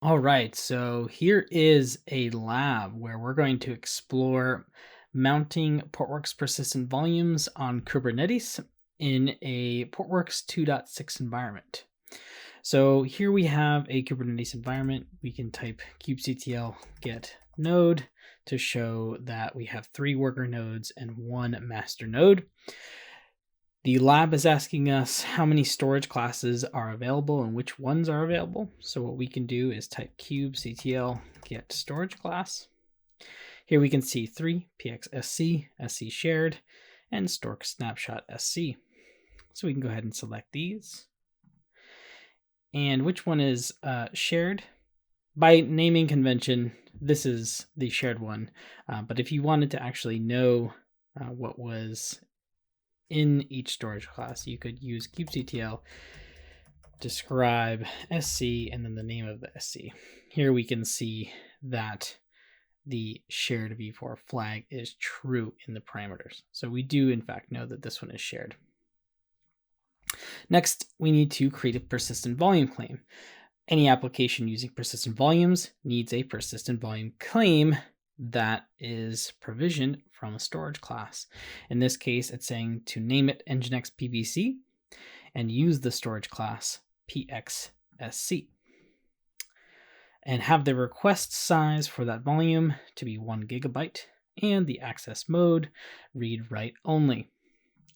All right, so here is a lab where we're going to explore mounting Portworx persistent volumes on Kubernetes in a Portworx 2.6 environment. So here we have a Kubernetes environment. We can type kubectl get node to show that we have 3 worker nodes and 1 master node. The lab is asking us how many storage classes are available and which ones are available. So what we can do is type kubectl get storage class. Here we can see 3 pxsc, sc shared, and stork snapshot sc. So we can go ahead and select these. And which one is shared? By naming convention, this is the shared one. But if you wanted to actually know what was in each storage class, you could use kubectl describe sc and then the name of the sc. Here we can see that the shared v4 flag is true in the parameters. So we do in fact know that this one is shared. Next, we need to create a persistent volume claim. Any application using persistent volumes needs a persistent volume claim that is provisioned from a storage class. In this case, it's saying to name it nginx pvc and use the storage class pxsc. And have the request size for that volume to be 1 gigabyte and the access mode read write only.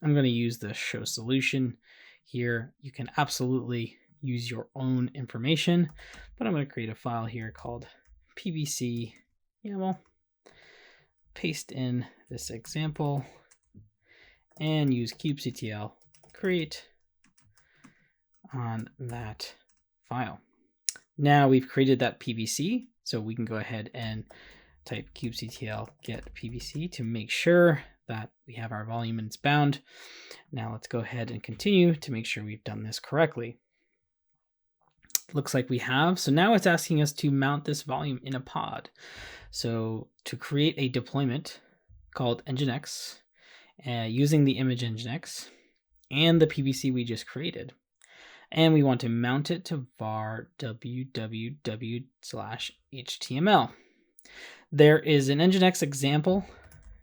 I'm going to use the show solution here. You can absolutely use your own information, but I'm going to create a file here called pvc YAML, paste in this example, and use kubectl create on that file. Now we've created that PVC, so we can go ahead and type kubectl get PVC to make sure that we have our volume and it's bound. Now let's go ahead and continue to make sure we've done this correctly. Looks like we have. So now it's asking us to mount this volume in a pod. So to create a deployment called nginx, using the image nginx and the PVC we just created, and we want to mount it to var www/html. There is an nginx example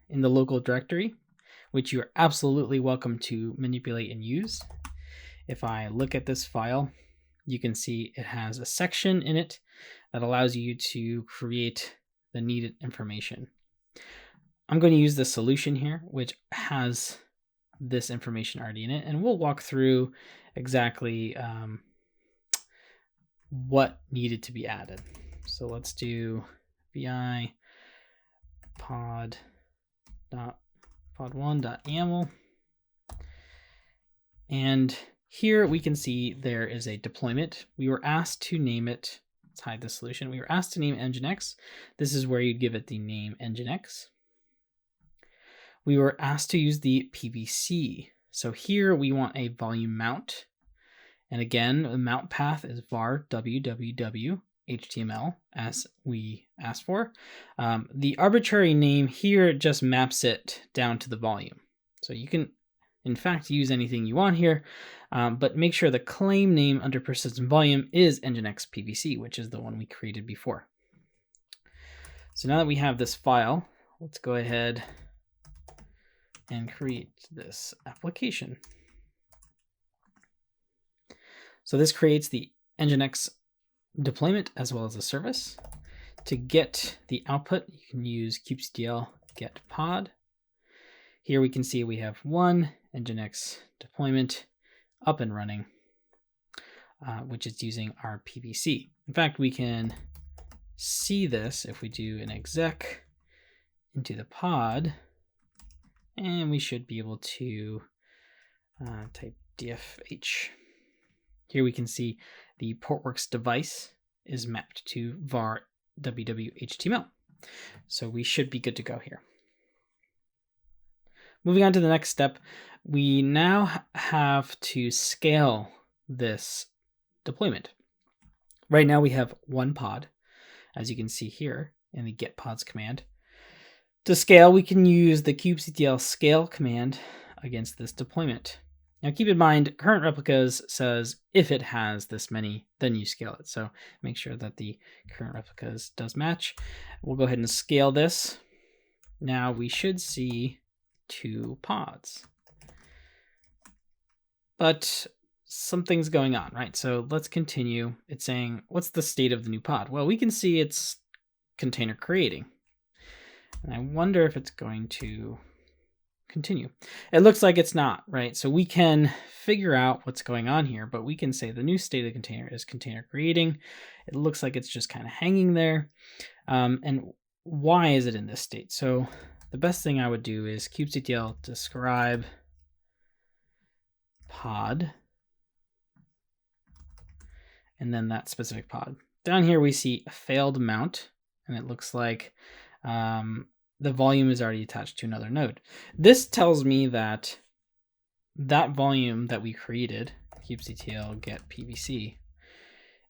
in the local directory, which you are absolutely welcome to manipulate and use. If I look at this file, you can see it has a section in it that allows you to create the needed information. I'm going to use the solution here, which has this information already in it, and we'll walk through exactly what needed to be added. So let's do vi pod1.yaml, and here we can see there is a deployment. We were asked to name it. Let's hide the solution. We were asked to name nginx. This is where you'd give it the name nginx. We were asked to use the PVC. So here we want a volume mount. And again, the mount path is var www.html as we asked for. The arbitrary name here just maps it down to the volume. So you can, in fact, use anything you want here, but make sure the claim name under persistent volume is nginx pvc, which is the one we created before. So now that we have this file, let's go ahead and create this application. So this creates the nginx deployment as well as a service. To get the output, you can use kubectl get pod. Here we can see we have one nginx deployment up and running, which is using our PVC. In fact, we can see this if we do an exec into the pod, and we should be able to type dfh. Here we can see the Portworx device is mapped to var www.html. So we should be good to go here. Moving on to the next step, we now have to scale this deployment. Right now we have one pod, as you can see here in the get pods command. To scale, we can use the kubectl scale command against this deployment. Now keep in mind, current replicas says if it has this many, then you scale it. So make sure that the current replicas does match. We'll go ahead and scale this. Now we should see 2 pods. But something's going on, right? So let's continue. It's saying, what's the state of the new pod? Well, we can see it's container creating. And I wonder if it's going to continue. It looks like it's not, right? So we can figure out what's going on here, but we can say the new state of the container is container creating. It looks like it's just kind of hanging there. And why is it in this state? So the best thing I would do is kubectl describe pod, and then that specific pod. Down here we see a failed mount, and it looks like the volume is already attached to another node. This tells me that that volume that we created, kubectl get pvc,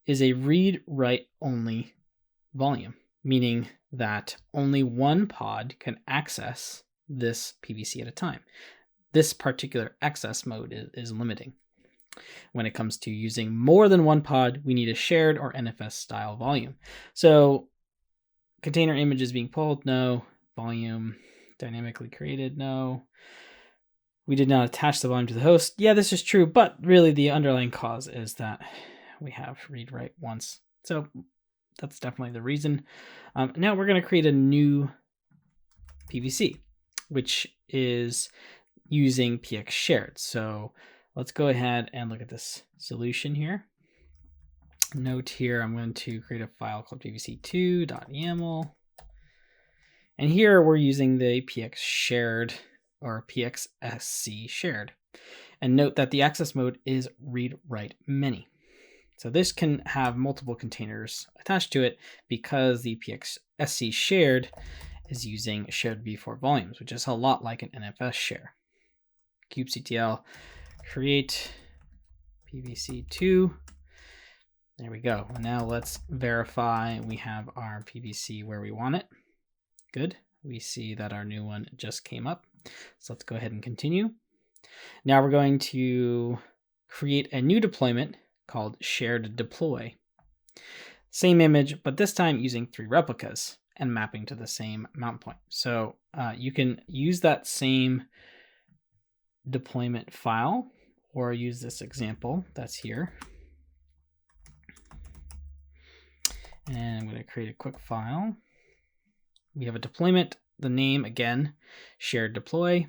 is a read-write only volume, meaning that only one pod can access this pvc at a time. This particular access mode is limiting. When it comes to using more than one pod, we need a shared or NFS style volume. So container image is being pulled, no. Volume dynamically created, no. We did not attach the volume to the host. Yeah, this is true, but really the underlying cause is that we have read write once. So that's definitely the reason. Now we're going to create a new PVC, which is using px shared. So let's go ahead and look at this solution here. Note here, I'm going to create a file called pvc2.yaml. And here we're using the px shared or pxsc shared. And note that the access mode is read write many. So this can have multiple containers attached to it because the pxsc shared is using shared v4 volumes, which is a lot like an NFS share. kubectl create pvc2. There we go. And now let's verify we have our PVC where we want it. Good. We see that our new one just came up. So let's go ahead and continue. Now we're going to create a new deployment called shared deploy. Same image, but this time using 3 replicas and mapping to the same mount point. So you can use that same deployment file or use this example that's here. And I'm going to create a quick file. We have a deployment, the name again, shared deploy,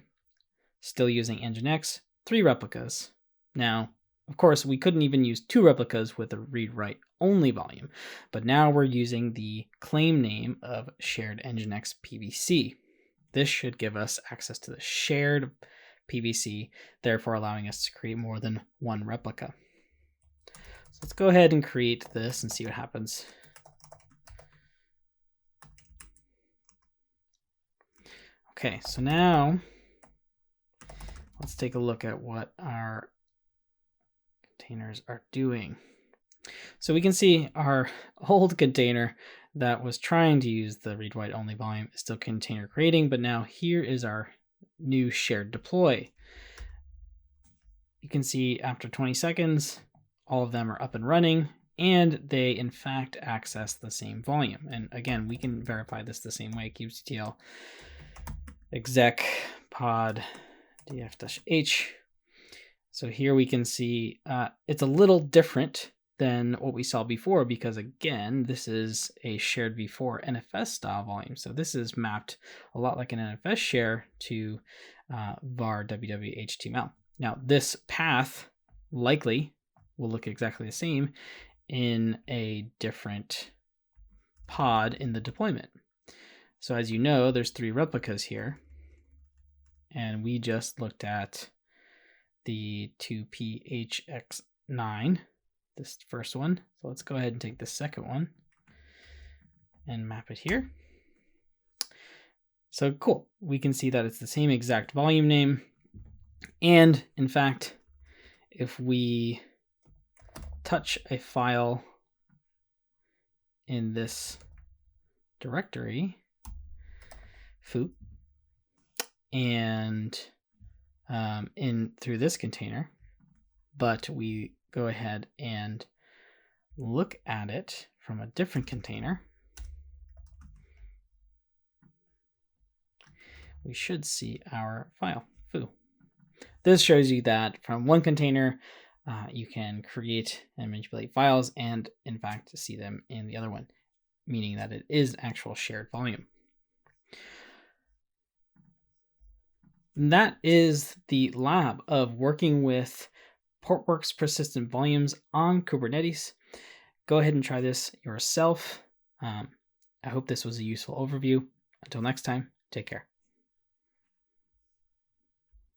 still using Nginx, 3 replicas. Now, of course, we couldn't even use 2 replicas with a read-write only volume, but now we're using the claim name of shared Nginx PVC. This should give us access to the shared PVC, therefore allowing us to create more than 1 replica. So let's go ahead and create this and see what happens. Okay, so now let's take a look at what our containers are doing. So we can see our old container that was trying to use the read-write only volume is still container creating, but now here is our new shared deploy. You can see after 20 seconds, all of them are up and running, and they in fact access the same volume. And again, we can verify this the same way, kubectl exec pod df-h. So here we can see it's a little different than what we saw before because again, this is a shared v4 NFS style volume. So this is mapped a lot like an NFS share to var ww html. Now this path likely will look exactly the same in a different pod in the deployment. So as you know, there's 3 replicas here, and we just looked at the 2phx9, this first one. So let's go ahead and take the second one and map it here. So cool, we can see that it's the same exact volume name. And in fact, if we touch a file in this directory, foop, and in through this container, but we go ahead and look at it from a different container, we should see our file, foo. This shows you that from one container, you can create and manipulate files and, in fact, see them in the other one, meaning that it is actual shared volume. And that is the lab of working with Portworx persistent volumes on Kubernetes. Go ahead and try this yourself. I hope this was a useful overview. Until next time, take care.